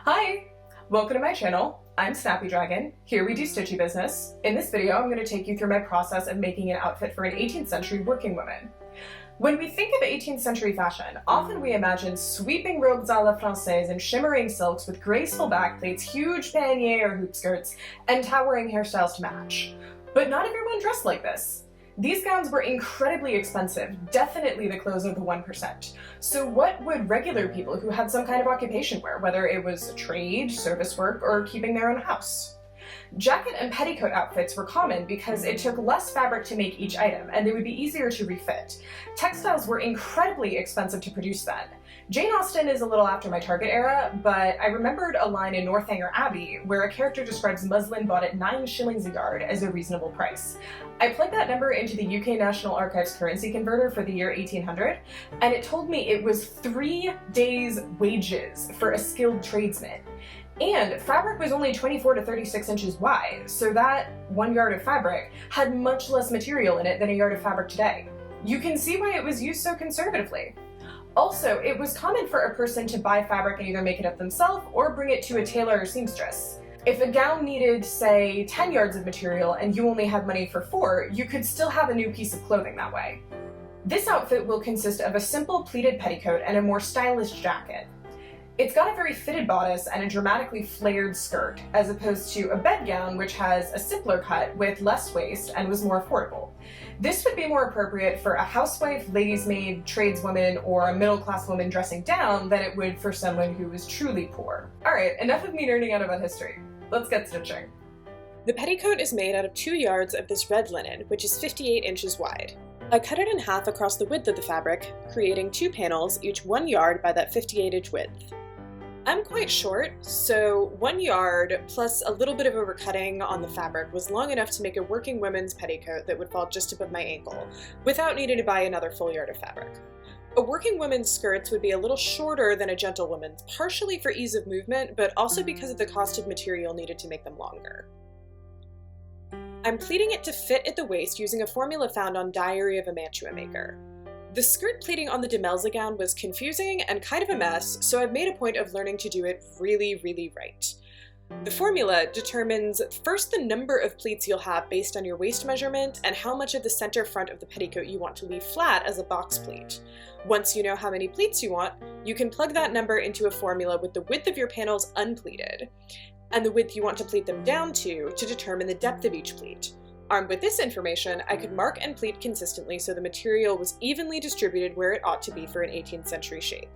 Hi! Welcome to my channel. I'm Snappy Dragon. Here we do stitchy business. In this video, I'm going to take you through my process of making an outfit for an 18th century working woman. When we think of 18th century fashion, often we imagine sweeping robes à la française and shimmering silks with graceful back plates, huge pannier or hoop skirts, and towering hairstyles to match. But not everyone dressed like this. These gowns were incredibly expensive, definitely the clothes of the 1%. So what would regular people who had some kind of occupation wear, whether it was a trade, service work, or keeping their own house? Jacket and petticoat outfits were common because it took less fabric to make each item, and they would be easier to refit. Textiles were incredibly expensive to produce then. Jane Austen is a little after my target era, but I remembered a line in Northanger Abbey where a character describes muslin bought at 9 shillings a yard as a reasonable price. I plugged that number into the UK National Archives currency converter for the year 1800, and it told me it was 3 days' wages for a skilled tradesman. And fabric was only 24 to 36 inches wide, so that 1 yard of fabric had much less material in it than a yard of fabric today. You can see why it was used so conservatively. Also, it was common for a person to buy fabric and either make it up themselves or bring it to a tailor or seamstress. If a gown needed, say, 10 yards of material and you only had money for 4, you could still have a new piece of clothing that way. This outfit will consist of a simple pleated petticoat and a more stylish jacket. It's got a very fitted bodice and a dramatically flared skirt, as opposed to a bedgown which has a simpler cut with less waist and was more affordable. This would be more appropriate for a housewife, lady's maid, tradeswoman, or a middle-class woman dressing down than it would for someone who was truly poor. Alright, enough of me nerding out about history. Let's get stitching. The petticoat is made out of 2 yards of this red linen, which is 58 inches wide. I cut it in half across the width of the fabric, creating 2 panels, each 1 yard by that 58-inch width. I'm quite short, so 1 yard plus a little bit of overcutting on the fabric was long enough to make a working woman's petticoat that would fall just above my ankle, without needing to buy another full yard of fabric. A working woman's skirts would be a little shorter than a gentlewoman's, partially for ease of movement, but also because of the cost of material needed to make them longer. I'm pleating it to fit at the waist using a formula found on Diary of a Mantua Maker. The skirt pleating on the Demelza gown was confusing and kind of a mess, so I've made a point of learning to do it really right. The formula determines first the number of pleats you'll have based on your waist measurement and how much of the center front of the petticoat you want to leave flat as a box pleat. Once you know how many pleats you want, you can plug that number into a formula with the width of your panels unpleated, and the width you want to pleat them down to determine the depth of each pleat. Armed with this information, I could mark and pleat consistently so the material was evenly distributed where it ought to be for an 18th century shape.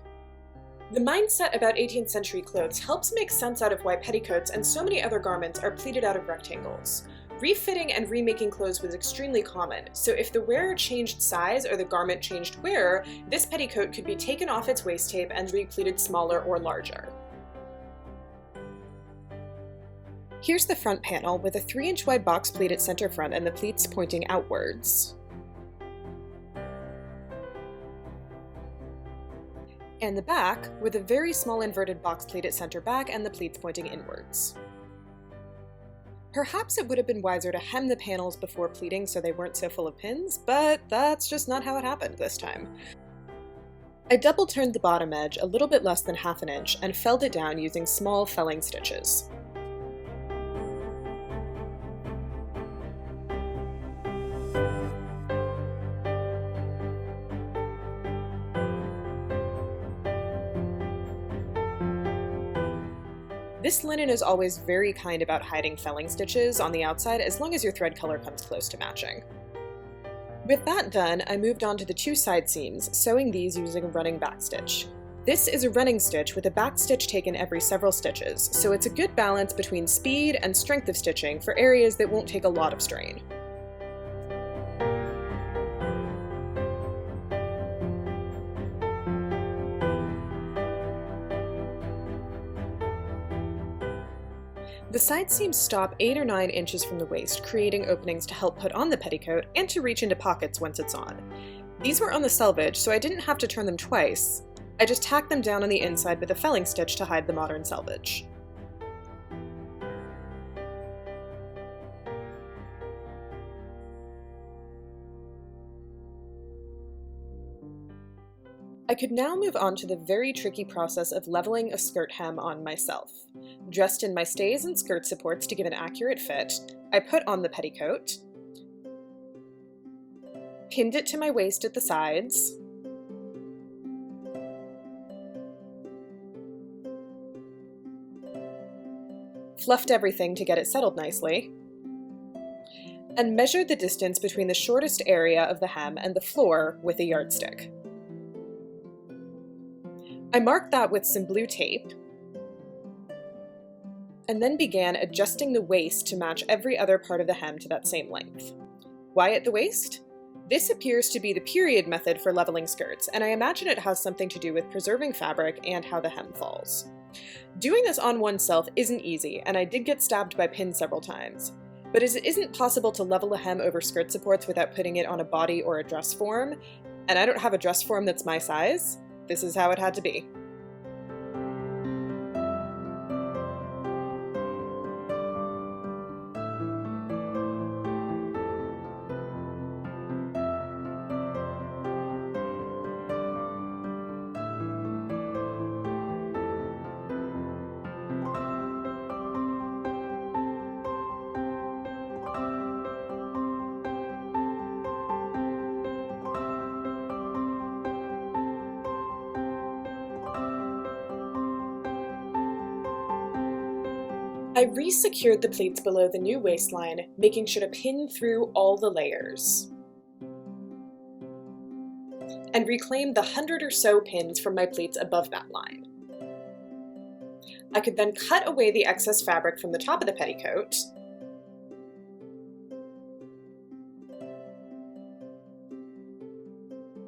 The mindset about 18th century clothes helps make sense out of why petticoats and so many other garments are pleated out of rectangles. Refitting and remaking clothes was extremely common, so if the wearer changed size or the garment changed wearer, this petticoat could be taken off its waist tape and repleated smaller or larger. Here's the front panel with a 3-inch wide box pleat at center front and the pleats pointing outwards. And the back with a very small inverted box pleat at center back and the pleats pointing inwards. Perhaps it would have been wiser to hem the panels before pleating so they weren't so full of pins, but that's just not how it happened this time. I double turned the bottom edge a little bit less than ½ an inch and felled it down using small felling stitches. This linen is always very kind about hiding felling stitches on the outside as long as your thread color comes close to matching. With that done, I moved on to the 2 side seams, sewing these using a running backstitch. This is a running stitch with a backstitch taken every several stitches, so it's a good balance between speed and strength of stitching for areas that won't take a lot of strain. The side seams stop 8 or 9 inches from the waist, creating openings to help put on the petticoat and to reach into pockets once it's on. These were on the selvage, so I didn't have to turn them twice. I just tacked them down on the inside with a felling stitch to hide the modern selvage. I could now move on to the very tricky process of leveling a skirt hem on myself. Dressed in my stays and skirt supports to give an accurate fit, I put on the petticoat, pinned it to my waist at the sides, fluffed everything to get it settled nicely, and measured the distance between the shortest area of the hem and the floor with a yardstick. I marked that with some blue tape, and then began adjusting the waist to match every other part of the hem to that same length. Why at the waist? This appears to be the period method for leveling skirts, and I imagine it has something to do with preserving fabric and how the hem falls. Doing this on oneself isn't easy, and I did get stabbed by pins several times. But as it isn't possible to level a hem over skirt supports without putting it on a body or a dress form, and I don't have a dress form that's my size, this is how it had to be. I re-secured the pleats below the new waistline, making sure to pin through all the layers, and reclaim the 100 or so pins from my pleats above that line. I could then cut away the excess fabric from the top of the petticoat,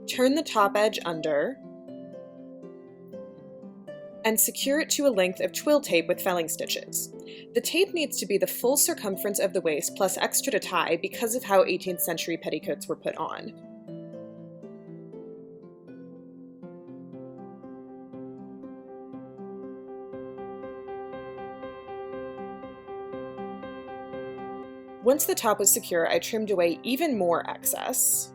turn the top edge under, and secure it to a length of twill tape with felling stitches. The tape needs to be the full circumference of the waist plus extra to tie because of how 18th century petticoats were put on. Once the top was secure, I trimmed away even more excess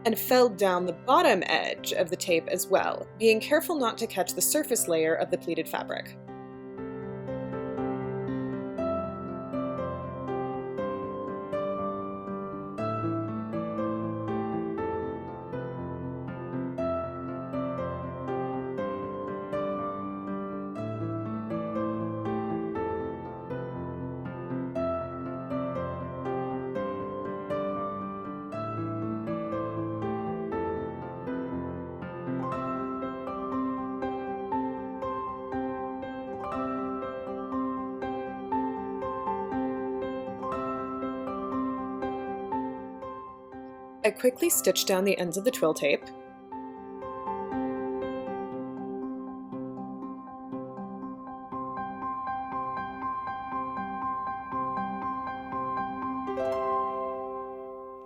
and felled down the bottom edge of the tape as well, being careful not to catch the surface layer of the pleated fabric. I quickly stitched down the ends of the twill tape,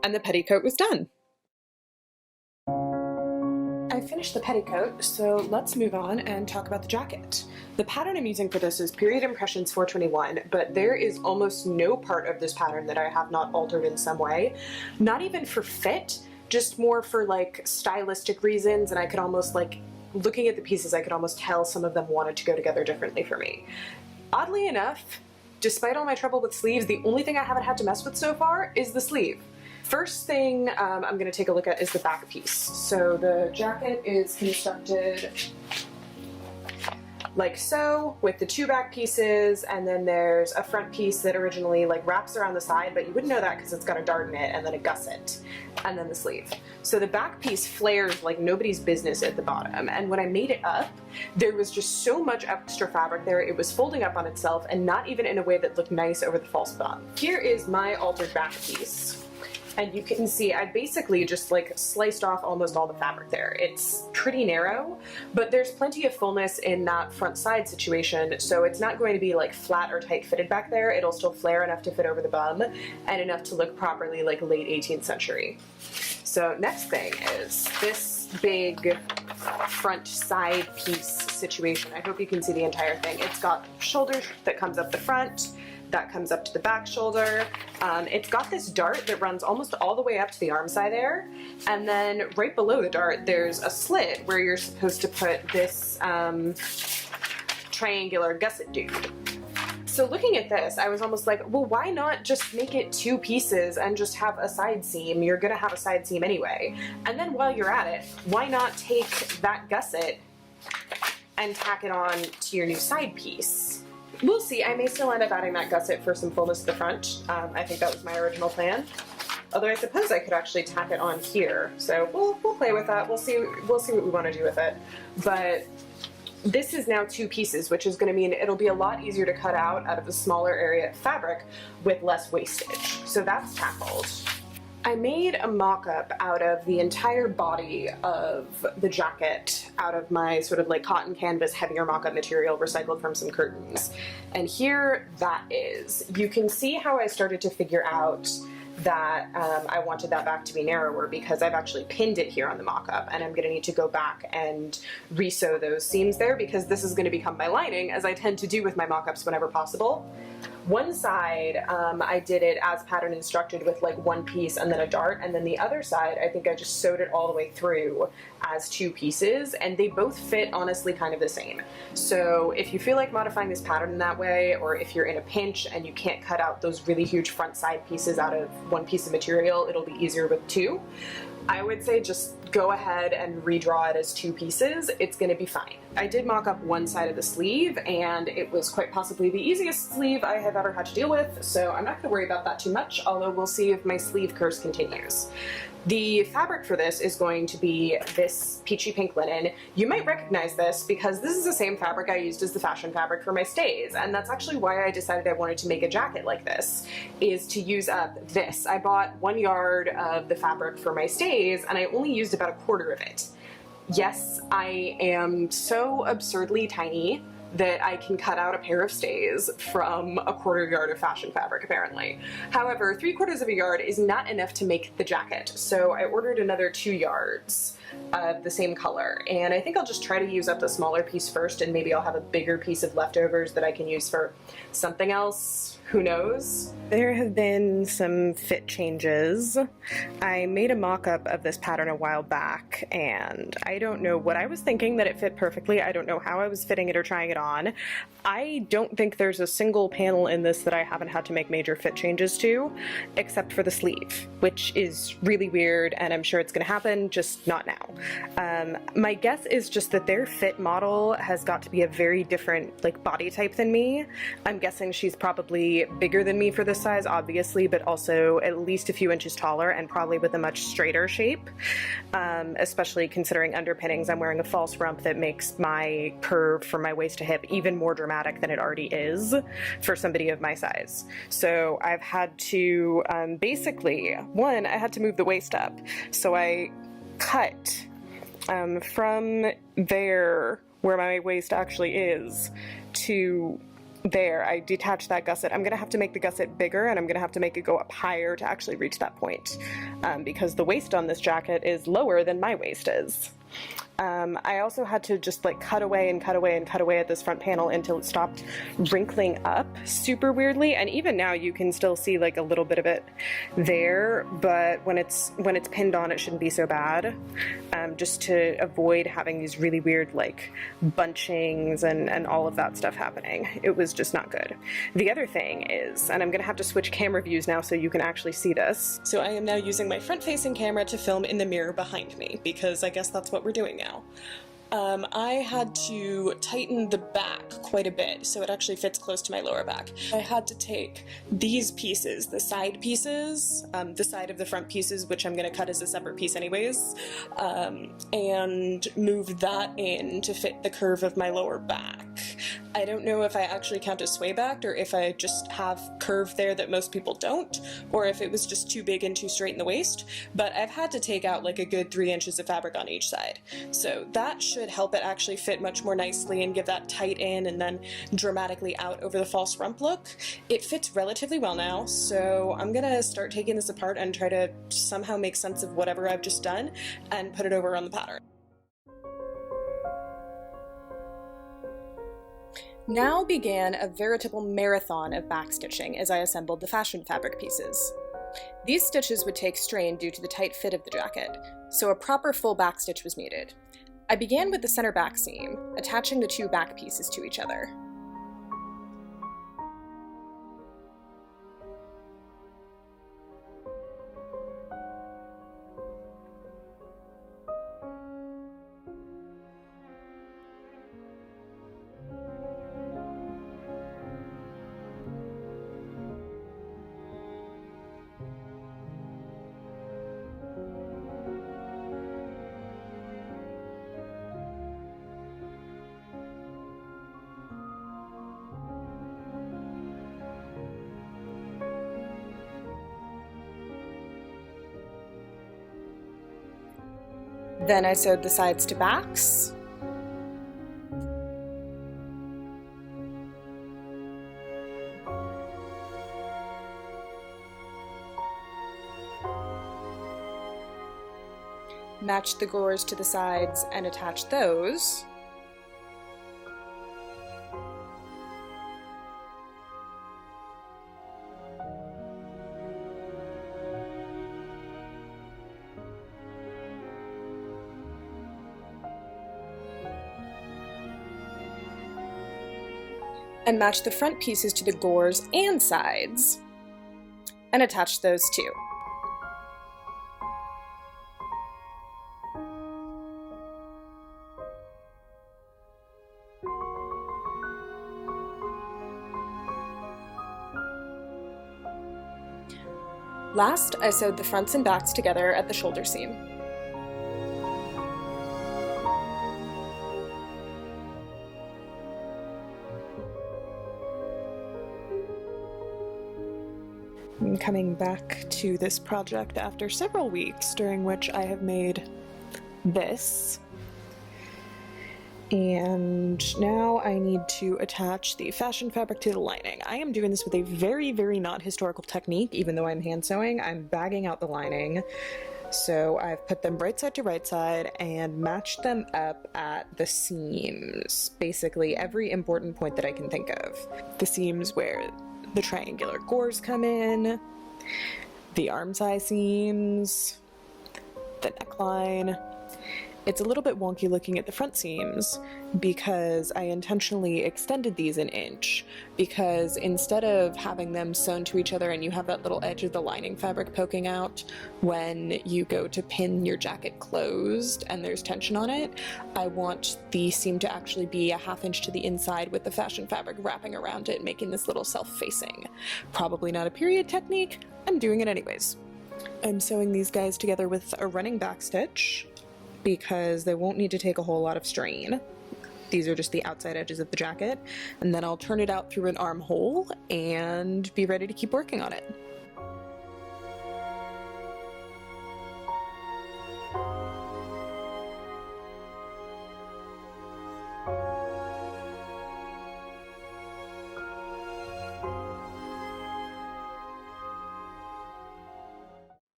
and the petticoat was done. I finished the petticoat, so let's move on and talk about the jacket. The pattern I'm using for this is Period Impressions 421, but there is almost no part of this pattern that I have not altered in some way. Not even for fit, just more for like stylistic reasons, and I could almost like, looking at the pieces, I could almost tell some of them wanted to go together differently for me. Oddly enough, despite all my trouble with sleeves, the only thing I haven't had to mess with so far is the sleeve. First thing I'm going to take a look at is the back piece. So the jacket is constructed like so, with the two back pieces, and then there's a front piece that originally like wraps around the side, but you wouldn't know that because it's got a dart in it, and then a gusset, and then the sleeve. So the back piece flares like nobody's business at the bottom, and when I made it up, there was just so much extra fabric there, it was folding up on itself, and not even in a way that looked nice over the false bottom. Here is my altered back piece. And you can see I basically just like sliced off almost all the fabric there. It's pretty narrow, but there's plenty of fullness in that front side situation, so it's not going to be like flat or tight fitted back there. It'll still flare enough to fit over the bum and enough to look properly like late 18th century. So next thing is this big front side piece situation. I hope you can see the entire thing. It's got shoulders that comes up the front. that comes up to the back shoulder. It's got this dart that runs almost all the way up to the armscye there, and then right below the dart there's a slit where you're supposed to put this triangular gusset dude. So looking at this, I was almost like, well, why not just make it 2 pieces and just have a side seam? You're gonna have a side seam anyway. And then while you're at it, why not take that gusset and tack it on to your new side piece? We'll see. I may still end up adding that gusset for some fullness to the front. I think that was my original plan. Although I suppose I could actually tack it on here. So we'll play with that. We'll see what we want to do with it. But this is now 2 pieces, which is going to mean it'll be a lot easier to cut out of the smaller area of fabric with less wastage. So that's tackled. I made a mock-up out of the entire body of the jacket out of my sort of like cotton canvas heavier mock-up material recycled from some curtains. And here that is. You can see how I started to figure out that I wanted that back to be narrower because I've actually pinned it here on the mock-up, and I'm going to need to go back and re-sew those seams there because this is going to become my lining, as I tend to do with my mock-ups whenever possible. One side I did it as pattern instructed with like 1 piece and then a dart, and then the other side I think I just sewed it all the way through as 2 pieces, and they both fit honestly kind of the same. So if you feel like modifying this pattern in that way, or if you're in a pinch and you can't cut out those really huge front side pieces out of 1 piece of material, it'll be easier with 2. I would say just go ahead and redraw it as 2 pieces. It's going to be fine. I did mock up one side of the sleeve, and it was quite possibly the easiest sleeve I have ever had to deal with, so I'm not going to worry about that too much, although we'll see if my sleeve curse continues. The fabric for this is going to be this peachy pink linen. You might recognize this because this is the same fabric I used as the fashion fabric for my stays, and that's actually why I decided I wanted to make a jacket like this, is to use up this. I bought 1 yard of the fabric for my stays, and I only used about 1/4 of it. Yes, I am so absurdly tiny that I can cut out a pair of stays from 1/4 yard of fashion fabric, apparently. However, 3/4 of a yard is not enough to make the jacket, so I ordered another 2 yards of the same color, and I think I'll just try to use up the smaller piece first, and maybe I'll have a bigger piece of leftovers that I can use for something else. Who knows? There have been some fit changes. I made a mock-up of this pattern a while back, and I don't know what I was thinking that it fit perfectly. I don't know how I was fitting it or trying it on. I don't think there's a single panel in this that I haven't had to make major fit changes to, except for the sleeve, which is really weird, and I'm sure it's gonna happen, just not now. My guess is just that their fit model has got to be a very different like body type than me. I'm guessing she's probably bigger than me for this size, obviously, but also at least a few inches taller and probably with a much straighter shape, especially considering underpinnings. I'm wearing a false rump that makes my curve from my waist to hip even more dramatic than it already is for somebody of my size. So I've had to basically, one, I had to move the waist up. So I cut from there where my waist actually is to there. I detached that gusset. I'm gonna have to make the gusset bigger, and I'm gonna have to make it go up higher to actually reach that point, because the waist on this jacket is lower than my waist is. I also had to just like cut away and cut away and cut away at this front panel until it stopped wrinkling up super weirdly, and even now you can still see like a little bit of it there, but when it's pinned on it shouldn't be so bad, just to avoid having these really weird like bunchings and all of that stuff happening. It was just not good. The other thing is, and I'm gonna have to switch camera views now so you can actually see this. So I am now using my front-facing camera to film in the mirror behind me, because I guess that's what we're doing now. I had to tighten the back quite a bit so it actually fits close to my lower back. I had to take these pieces, the side pieces, the side of the front pieces, which I'm going to cut as a separate piece anyways, and move that in to fit the curve of my lower back. I don't know if I actually count as sway backed or if I just have curve there that most people don't, or if it was just too big and too straight in the waist, but I've had to take out like a good 3 inches of fabric on each side. So that should help it actually fit much more nicely and give that tight in and then dramatically out over the false rump look. It fits relatively well now, so I'm gonna start taking this apart and try to somehow make sense of whatever I've just done and put it over on the pattern. Now began a veritable marathon of backstitching as I assembled the fashion fabric pieces. These stitches would take strain due to the tight fit of the jacket, so a proper full backstitch was needed. I began with the center back seam, attaching the two back pieces to each other. Then I sewed the sides to backs. Matched the gores to the sides and attached those. And matched the front pieces to the gores and sides, and attached those too. Last, I sewed the fronts and backs together at the shoulder seam. I'm coming back to this project after several weeks, during which I have made this. And now I need to attach the fashion fabric to the lining. I am doing this with a very, very not historical technique, even though I'm hand sewing. I'm bagging out the lining. So I've put them right side to right side and matched them up at the seams. Basically every important point that I can think of. The seams where the triangular gores come in, the arm size seams, the neckline. It's a little bit wonky looking at the front seams because I intentionally extended these an inch, because instead of having them sewn to each other and you have that little edge of the lining fabric poking out when you go to pin your jacket closed and there's tension on it, I want the seam to actually be a ½ inch to the inside with the fashion fabric wrapping around it, making this little self-facing. Probably not a period technique, I'm doing it anyways. I'm sewing these guys together with a running back stitch, because they won't need to take a whole lot of strain. These are just the outside edges of the jacket, and then I'll turn it out through an armhole and be ready to keep working on it.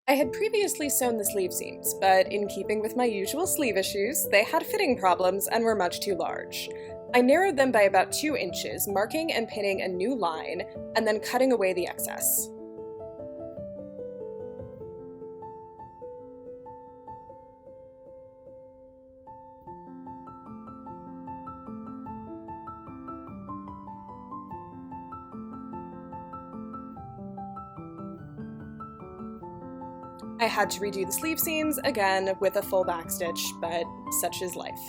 I had previously sewn the sleeve seams, but in keeping with my usual sleeve issues, they had fitting problems and were much too large. I narrowed them by about 2 inches, marking and pinning a new line, and then cutting away the excess. I had to redo the sleeve seams again with a full backstitch, but such is life.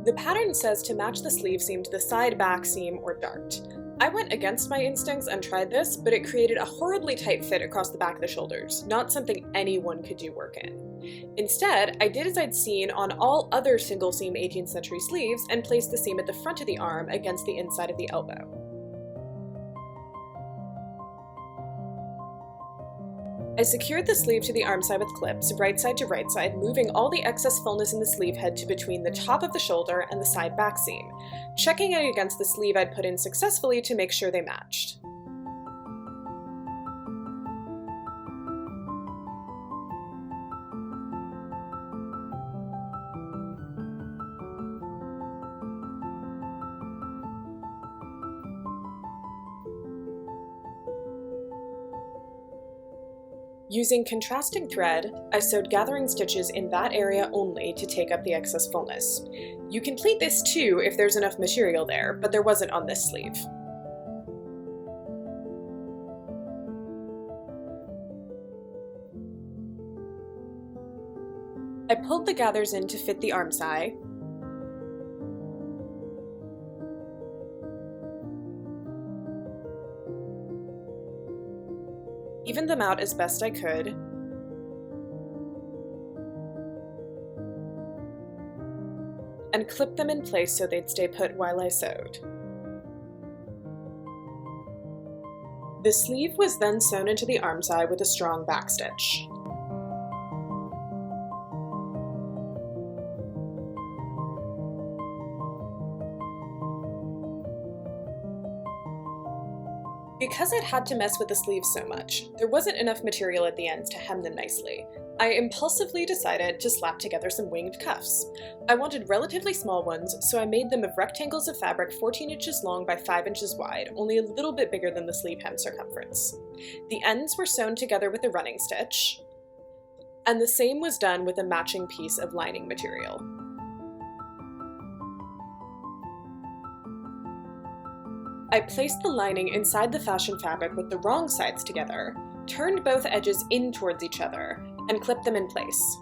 The pattern says to match the sleeve seam to the side back seam or dart. I went against my instincts and tried this, but it created a horribly tight fit across the back of the shoulders, not something anyone could do work in. Instead, I did as I'd seen on all other single seam 18th century sleeves and placed the seam at the front of the arm against the inside of the elbow. I secured the sleeve to the arm side with clips, right side to right side, moving all the excess fullness in the sleeve head to between the top of the shoulder and the side back seam, checking it against the sleeve I'd put in successfully to make sure they matched. Using contrasting thread, I sewed gathering stitches in that area only to take up the excess fullness. You can pleat this too if there's enough material there, but there wasn't on this sleeve. I pulled the gathers in to fit the armscye, evened them out as best I could, and clipped them in place so they'd stay put while I sewed. The sleeve was then sewn into the armscye with a strong backstitch. Because I'd had to mess with the sleeves so much, there wasn't enough material at the ends to hem them nicely. I impulsively decided to slap together some winged cuffs. I wanted relatively small ones, so I made them of rectangles of fabric 14 inches long by 5 inches wide, only a little bit bigger than the sleeve hem circumference. The ends were sewn together with a running stitch, and the same was done with a matching piece of lining material. I placed the lining inside the fashion fabric with the wrong sides together, turned both edges in towards each other, and clipped them in place.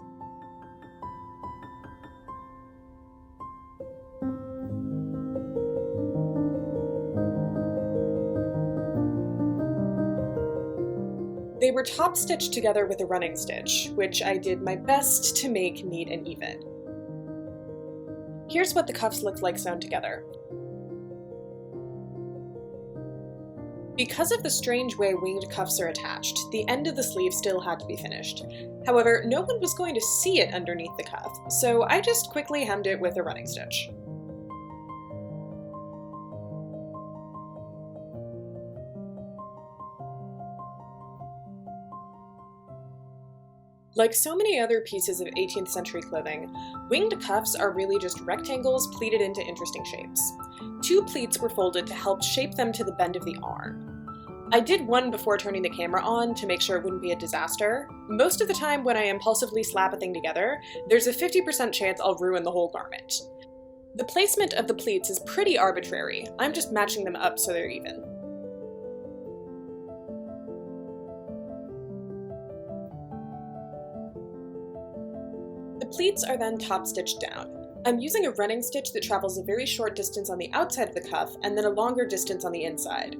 They were top stitched together with a running stitch, which I did my best to make neat and even. Here's what the cuffs looked like sewn together. Because of the strange way winged cuffs are attached, the end of the sleeve still had to be finished. However, no one was going to see it underneath the cuff, so I just quickly hemmed it with a running stitch. Like so many other pieces of 18th century clothing, winged cuffs are really just rectangles pleated into interesting shapes. 2 pleats were folded to help shape them to the bend of the arm. I did one before turning the camera on to make sure it wouldn't be a disaster. Most of the time when I impulsively slap a thing together, there's a 50% chance I'll ruin the whole garment. The placement of the pleats is pretty arbitrary. I'm just matching them up so they're even. The pleats are then top stitched down. I'm using a running stitch that travels a very short distance on the outside of the cuff and then a longer distance on the inside.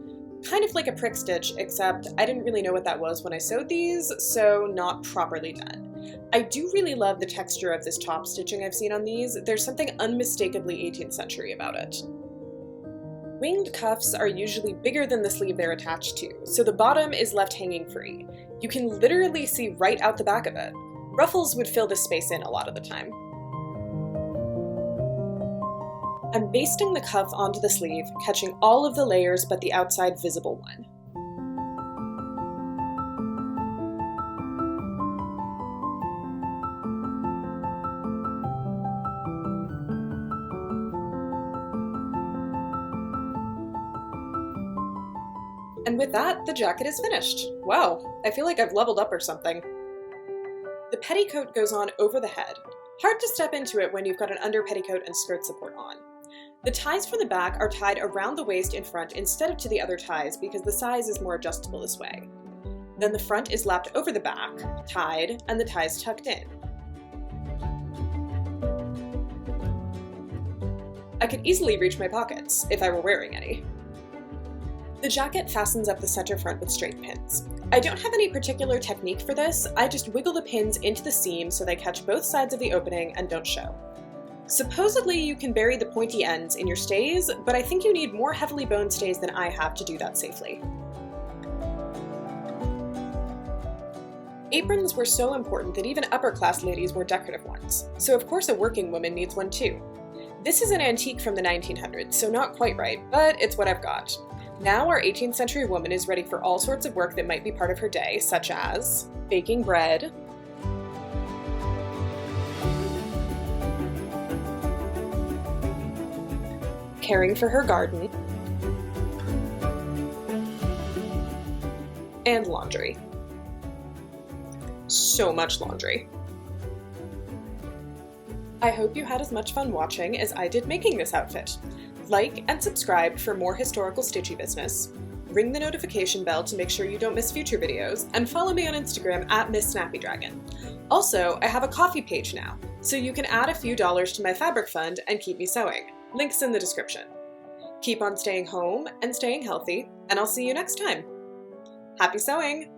Kind of like a prick stitch, except I didn't really know what that was when I sewed these, so not properly done. I do really love the texture of this top stitching I've seen on these. There's something unmistakably 18th century about it. Winged cuffs are usually bigger than the sleeve they're attached to, so the bottom is left hanging free. You can literally see right out the back of it. Ruffles would fill this space in a lot of the time. I'm basting the cuff onto the sleeve, catching all of the layers but the outside visible one. And with that, the jacket is finished. Wow, I feel like I've leveled up or something. The petticoat goes on over the head. Hard to step into it when you've got an under petticoat and skirt support on. The ties for the back are tied around the waist in front instead of to the other ties because the size is more adjustable this way. Then the front is lapped over the back, tied, and the ties tucked in. I could easily reach my pockets, if I were wearing any. The jacket fastens up the center front with straight pins. I don't have any particular technique for this, I just wiggle the pins into the seam so they catch both sides of the opening and don't show. Supposedly you can bury the pointy ends in your stays, but I think you need more heavily boned stays than I have to do that safely. Aprons were so important that even upper-class ladies wore decorative ones, so of course a working woman needs one too. This is an antique from the 1900s, so not quite right, but it's what I've got. Now our 18th century woman is ready for all sorts of work that might be part of her day, such as baking bread, caring for her garden, and laundry. so much laundry. I hope you had as much fun watching as I did making this outfit. Like and subscribe for more historical stitchy business. Ring the notification bell to make sure you don't miss future videos, and follow me on Instagram at Miss Snappy Dragon. Also, I have a Ko-fi page now, so you can add a few dollars to my fabric fund and keep me sewing. Links in the description. Keep on staying home and staying healthy, and I'll see you next time. Happy sewing!